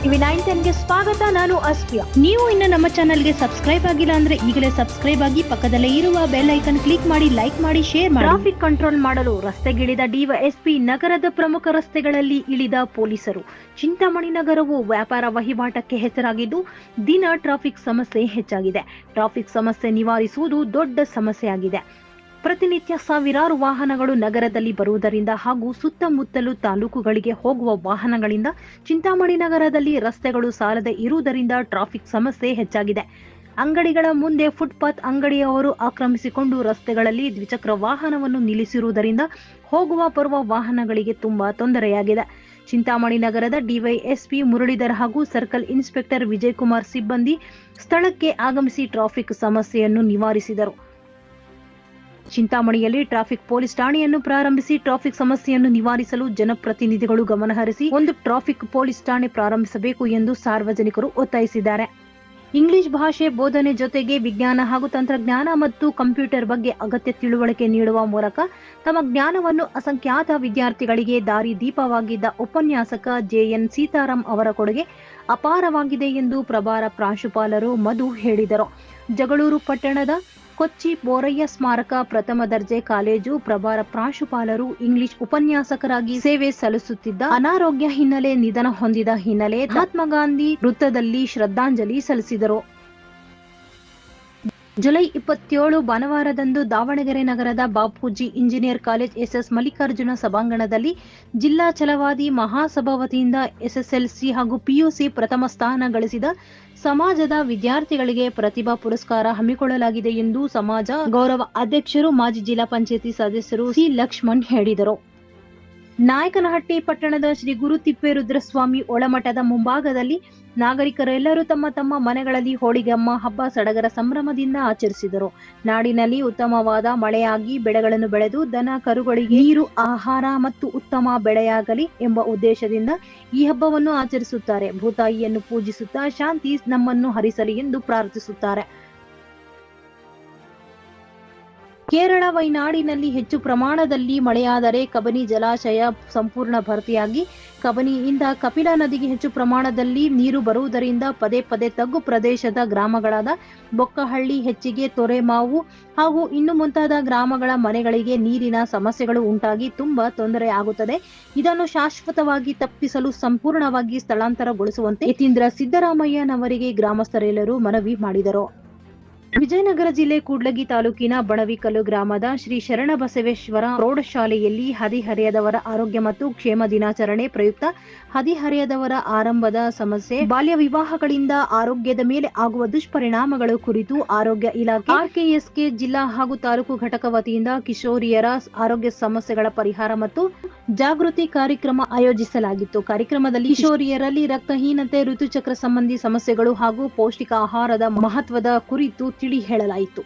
TV 910ಗೆ ಸ್ವಾಗತ. ನಾನು ಅಸ್ಫಿಯಾ. ನೀವು ಇನ್ನು ನಮ್ಮ ಚಾನೆಲ್ಗೆ ಸಬ್ಸ್ಕ್ರೈಬ್ ಆಗಿಲ್ಲ ಅಂದ್ರೆ ಈಗಲೇ ಸಬ್ಸ್ಕ್ರೈಬ್ ಆಗಿ ಪಕ್ಕದಲ್ಲೇ ಇರುವ ಬೆಲ್ ಐಕನ್ ಕ್ಲಿಕ್ ಮಾಡಿ, ಲೈಕ್ ಮಾಡಿ, ಶೇರ್ ಮಾಡಿ. ಟ್ರಾಫಿಕ್ ಕಂಟ್ರೋಲ್ ಮಾಡಲು ರಸ್ತೆಗಿಳಿದ ಡಿವೈಎಸ್ಪಿ, ನಗರದ ಪ್ರಮುಖ ರಸ್ತೆಗಳಲ್ಲಿ ಇಳಿದ ಪೊಲೀಸರು. ಚಿಂತಾಮಣಿ ನಗರವು ವ್ಯಾಪಾರ ವಹಿವಾಟಕ್ಕೆ ಹೆಸರಾಗಿದ್ದು ದಿನ ಟ್ರಾಫಿಕ್ ಸಮಸ್ಯೆ ಹೆಚ್ಚಾಗಿದೆ. ಟ್ರಾಫಿಕ್ ಸಮಸ್ಯೆ ನಿವಾರಿಸುವುದು ದೊಡ್ಡ ಸಮಸ್ಯೆಯಾಗಿದೆ. ಪ್ರತಿನಿತ್ಯ ಸಾವಿರಾರು ವಾಹನಗಳು ನಗರದಲ್ಲಿ ಬರುವುದರಿಂದ ಹಾಗೂ ಸುತ್ತಮುತ್ತಲು ತಾಲೂಕುಗಳಿಗೆ ಹೋಗುವ ವಾಹನಗಳಿಂದ ಚಿಂತಾಮಣಿ ನಗರದಲ್ಲಿ ರಸ್ತೆಗಳು ಸಾಲದೆ ಇರುವುದರಿಂದ ಟ್ರಾಫಿಕ್ ಸಮಸ್ಯೆ ಹೆಚ್ಚಾಗಿದೆ. ಅಂಗಡಿಗಳ ಮುಂದೆ ಫುಟ್ಪಾತ್ ಅಂಗಡಿಯವರು ಆಕ್ರಮಿಸಿಕೊಂಡು ರಸ್ತೆಗಳಲ್ಲಿ ದ್ವಿಚಕ್ರ ವಾಹನವನ್ನು ನಿಲ್ಲಿಸಿರುವುದರಿಂದ ಹೋಗುವ ಬರುವ ವಾಹನಗಳಿಗೆ ತುಂಬಾ ತೊಂದರೆಯಾಗಿದೆ. ಚಿಂತಾಮಣಿ ನಗರದ ಡಿವೈಎಸ್ಪಿ ಮುರಳೀಧರ್ ಹಾಗೂ ಸರ್ಕಲ್ ಇನ್ಸ್ಪೆಕ್ಟರ್ ವಿಜಯಕುಮಾರ್ ಸಿಬ್ಬಂದಿ ಸ್ಥಳಕ್ಕೆ ಆಗಮಿಸಿ ಟ್ರಾಫಿಕ್ ಸಮಸ್ಯೆಯನ್ನು ನಿವಾರಿಸಿದರು. ಚಿಂತಾಮಣಿಯಲ್ಲಿ ಟ್ರಾಫಿಕ್ ಪೊಲೀಸ್ ಠಾಣೆಯನ್ನು ಪ್ರಾರಂಭಿಸಿ ಟ್ರಾಫಿಕ್ ಸಮಸ್ಯೆಯನ್ನು ನಿವಾರಿಸಲು ಜನಪ್ರತಿನಿಧಿಗಳು ಗಮನಹರಿಸಿ ಒಂದು ಟ್ರಾಫಿಕ್ ಪೊಲೀಸ್ ಠಾಣೆ ಪ್ರಾರಂಭಿಸಬೇಕು ಎಂದು ಸಾರ್ವಜನಿಕರು ಒತ್ತಾಯಿಸಿದ್ದಾರೆ. ಇಂಗ್ಲಿಷ್ ಭಾಷೆ ಬೋಧನೆ ಜೊತೆಗೆ ವಿಜ್ಞಾನ ಹಾಗೂ ತಂತ್ರಜ್ಞಾನ ಮತ್ತು ಕಂಪ್ಯೂಟರ್ ಬಗ್ಗೆ ಅಗತ್ಯ ತಿಳುವಳಿಕೆ ನೀಡುವ ಮೂಲಕ ತಮ್ಮ ಜ್ಞಾನವನ್ನು ಅಸಂಖ್ಯಾತ ವಿದ್ಯಾರ್ಥಿಗಳಿಗೆ ದಾರಿ ದೀಪವಾಗಿದ್ದ ಉಪನ್ಯಾಸಕ ಜೆಎನ್ ಸೀತಾರಾಂ ಅವರ ಕೊಡುಗೆ ಅಪಾರವಾಗಿದೆ ಎಂದು ಪ್ರಭಾರ ಪ್ರಾಂಶುಪಾಲರು ಮಧು ಹೇಳಿದರು. ಜಗಳೂರು ಪಟ್ಟಣದ ಕೊಚ್ಚಿ ಬೋರಯ್ಯ ಸ್ಮಾರಕ ಪ್ರಥಮ ದರ್ಜೆ ಕಾಲೇಜು ಪ್ರಭಾರ ಪ್ರಾಂಶುಪಾಲರು ಇಂಗ್ಲಿಷ್ ಉಪನ್ಯಾಸಕರಾಗಿ ಸೇವೆ ಸಲ್ಲಿಸುತ್ತಿದ್ದ ಅನಾರೋಗ್ಯ ಹಿನ್ನೆಲೆ ನಿಧನ ಹೊಂದಿದ ಹಿನ್ನೆಲೆ ಮಹಾತ್ಮ ಗಾಂಧಿ ವೃತ್ತದಲ್ಲಿ ಶ್ರದ್ಧಾಂಜಲಿ ಸಲ್ಲಿಸಿದರು. ಜುಲೈ 27 ಭಾನುವಾರದಂದು ದಾವಣಗೆರೆ ನಗರದ Bapuji engineer college SS Mallikarjuna ಸಭಾಂಗಣದಲ್ಲಿ ಜಿಲ್ಲಾ ಛಲವಾದಿ ಮಹಾಸಭಾ ವತಿಯಿಂದ ಎಸ್ಎಸ್ಎಲ್ಸಿ ಹಾಗೂ ಪಿಯುಸಿ ಪ್ರಥಮ ಸ್ಥಾನ ಗಳಿಸಿದ ಸಮಾಜದ ವಿದ್ಯಾರ್ಥಿಗಳಿಗೆ ಪ್ರತಿಭಾ ಪುರಸ್ಕಾರ ಹಮ್ಮಿಕೊಳ್ಳಲಾಗಿದೆ ಎಂದು ಸಮಾಜ ಗೌರವ ಅಧ್ಯಕ್ಷರು ಮಾಜಿ ಜಿಲ್ಲಾ ಪಂಚಾಯತಿ ಸದಸ್ಯರು ಸಿ ಲಕ್ಷ್ಮಣ್ ಹೇಳಿದರು. ನಾಯಕನಹಟ್ಟಿ ಪಟ್ಟಣದ ಶ್ರೀ ಗುರು ತಿಪ್ಪೇರುದ್ರಸ್ವಾಮಿ ಒಳಮಠದ ಮುಂಭಾಗದಲ್ಲಿ ನಾಗರಿಕರೆಲ್ಲರೂ ತಮ್ಮ ತಮ್ಮ ಮನೆಗಳಲ್ಲಿ ಹೋಳಿಗೆಮ್ಮ ಹಬ್ಬ ಸಡಗರ ಸಂಭ್ರಮದಿಂದ ಆಚರಿಸಿದರು. ನಾಡಿನಲ್ಲಿ ಉತ್ತಮವಾದ ಮಳೆಯಾಗಿ ಬೆಳೆಗಳನ್ನು ಬೆಳೆದು ದನ ಕರುಗಳಿಗೆ ನೀರು, ಆಹಾರ ಮತ್ತು ಉತ್ತಮ ಬೆಳೆಯಾಗಲಿ ಎಂಬ ಉದ್ದೇಶದಿಂದ ಈ ಹಬ್ಬವನ್ನು ಆಚರಿಸುತ್ತಾರೆ. ಭೂತಾಯಿಯನ್ನು ಪೂಜಿಸುತ್ತಾ ಶಾಂತಿ ನಮ್ಮನ್ನು ಹರಿಸಲಿ ಎಂದು ಪ್ರಾರ್ಥಿಸುತ್ತಾರೆ. ಕೇರಳ ವೈನಾಡಿನಲ್ಲಿ ಹೆಚ್ಚು ಪ್ರಮಾಣದಲ್ಲಿ ಮಳೆಯಾದರೆ ಕಬಿನಿ ಜಲಾಶಯ ಸಂಪೂರ್ಣ ಭರ್ತಿಯಾಗಿ ಕಬಿನಿಯಿಂದ ಕಪಿಲಾ ನದಿಗೆ ಹೆಚ್ಚು ಪ್ರಮಾಣದಲ್ಲಿ ನೀರು ಬರುವುದರಿಂದ ಪದೇ ಪದೇ ತಗ್ಗು ಪ್ರದೇಶದ ಗ್ರಾಮಗಳಾದ ಬೊಕ್ಕಹಳ್ಳಿ, ಹೆಚ್ಚಿಗೆ, ತೊರೆಮಾವು ಹಾಗೂ ಇನ್ನು ಮುಂತಾದ ಗ್ರಾಮಗಳ ಮನೆಗಳಿಗೆ ನೀರಿನ ಸಮಸ್ಯೆಗಳು ಉಂಟಾಗಿ ತುಂಬಾ ತೊಂದರೆ ಆಗುತ್ತದೆ. ಇದನ್ನು ಶಾಶ್ವತವಾಗಿ ತಪ್ಪಿಸಲು ಸಂಪೂರ್ಣವಾಗಿ ಸ್ಥಳಾಂತರಗೊಳಿಸುವಂತೆ ಯತೀಂದ್ರ ಸಿದ್ದರಾಮಯ್ಯನವರಿಗೆ ಗ್ರಾಮಸ್ಥರೆಲ್ಲರೂ ಮನವಿ ಮಾಡಿದರು. ವಿಜಯನಗರ ಜಿಲ್ಲೆ ಕೂಡ್ಲಗಿ ತಾಲೂಕಿನ ಬಣವಿಕಲ್ಲು ಗ್ರಾಮದ ಶ್ರೀ ಶರಣಬಸವೇಶ್ವರ ಪ್ರೌಢಶಾಲೆಯಲ್ಲಿ ಹದಿಹರೆಯದವರ ಆರೋಗ್ಯ ಮತ್ತು ಕ್ಷೇಮ ದಿನಾಚರಣೆ ಪ್ರಯುಕ್ತ ಹದಿಹರೆಯದವರ ಆರಂಭದ ಸಮಸ್ಯೆ, ಬಾಲ್ಯ ವಿವಾಹಗಳಿಂದ ಆರೋಗ್ಯದ ಮೇಲೆ ಆಗುವ ದುಷ್ಪರಿಣಾಮಗಳು ಕುರಿತು ಆರೋಗ್ಯ ಇಲಾಖೆ, ಆರ್ಕೆಎಸ್ಕೆ ಜಿಲ್ಲಾ ಹಾಗೂ ತಾಲೂಕು ಘಟಕ ವತಿಯಿಂದ ಕಿಶೋರಿಯರ ಆರೋಗ್ಯ ಸಮಸ್ಯೆಗಳ ಪರಿಹಾರ ಮತ್ತು ಜಾಗೃತಿ ಕಾರ್ಯಕ್ರಮ ಆಯೋಜಿಸಲಾಗಿತ್ತು. ಕಾರ್ಯಕ್ರಮದಲ್ಲಿ ಕಿಶೋರಿಯರಲ್ಲಿ ರಕ್ತಹೀನತೆ, ಋತುಚಕ್ರ ಸಂಬಂಧಿ ಸಮಸ್ಯೆಗಳು ಹಾಗೂ ಪೌಷ್ಟಿಕ ಆಹಾರದ ಮಹತ್ವದ ಕುರಿತು ತಿಳಿ ಹೇಳಲಾಯಿತು.